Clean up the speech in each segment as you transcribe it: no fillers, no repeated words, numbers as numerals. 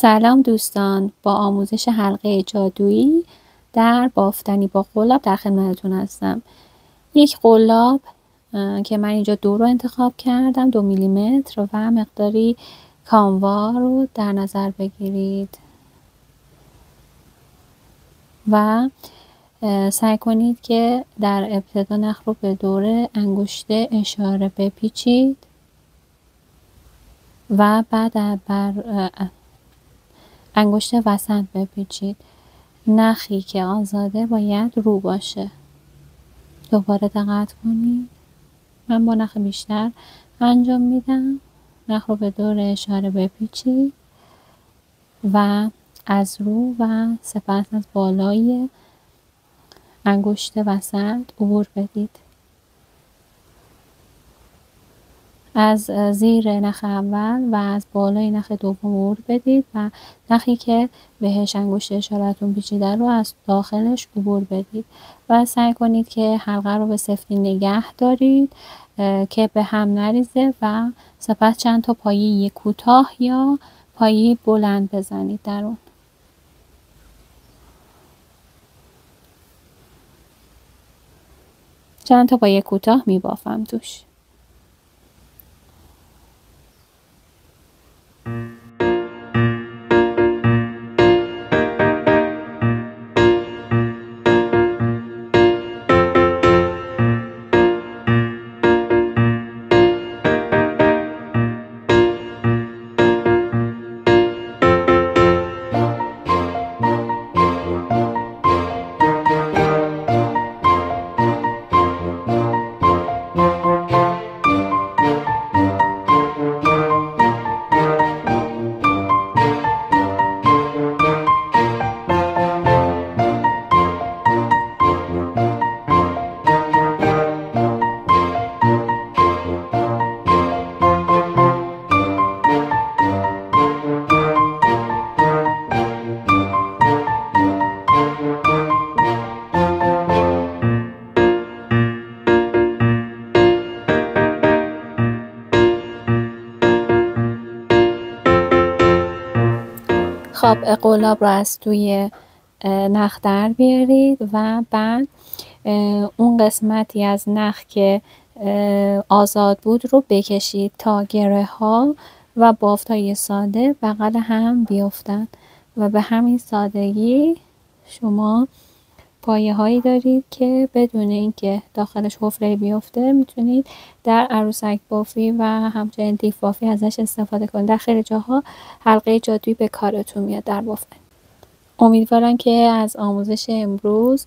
سلام دوستان، با آموزش حلقه جادویی در بافتنی با قلاب در خدمتتون هستم. یک قلاب که من اینجا 2 رو انتخاب کردم، 2 میلیمتر و مقداری کانوا رو در نظر بگیرید و سعی کنید که در ابتدا نخ رو به دور انگشته اشاره بپیچید و بعد بر انگشت وسط بپیچید. نخی که آزاده باید رو باشه. دوباره دقت کنید. من با نخ بیشتر انجام میدم. نخ رو به دور اشاره بپیچید و از رو و سپس از بالای انگشت وسط عبور بدید. از زیر نخ اول و از بالای نخ دوم عبور بدید و نخی که بهش انگشت اشارتون پیچیده رو از داخلش عبور بدید و سعی کنید که حلقه رو به سفتی نگه دارید که به هم نریزه و سپس چند تا پایه کوتاه یا پایه بلند بزنید در اون. چند تا پایه کوتاه میبافم توش. خب قلاب رو از توی نخ در بیارید و بعد اون قسمتی از نخ که آزاد بود رو بکشید تا گره ها و بافت های ساده بغل هم بیفتن و به همین سادگی شما پایه هایی دارید که بدون اینکه داخلش حفره بیفته میتونید در عروسک بافی و همچنین دیف بافی ازش استفاده کنید. در خیلی جاها حلقه جادویی به کارتون میاد در بافتن. امیدوارم که از آموزش امروز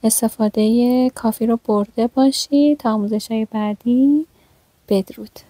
استفاده کافی رو برده باشید. تا آموزش های بعدی، بدرود.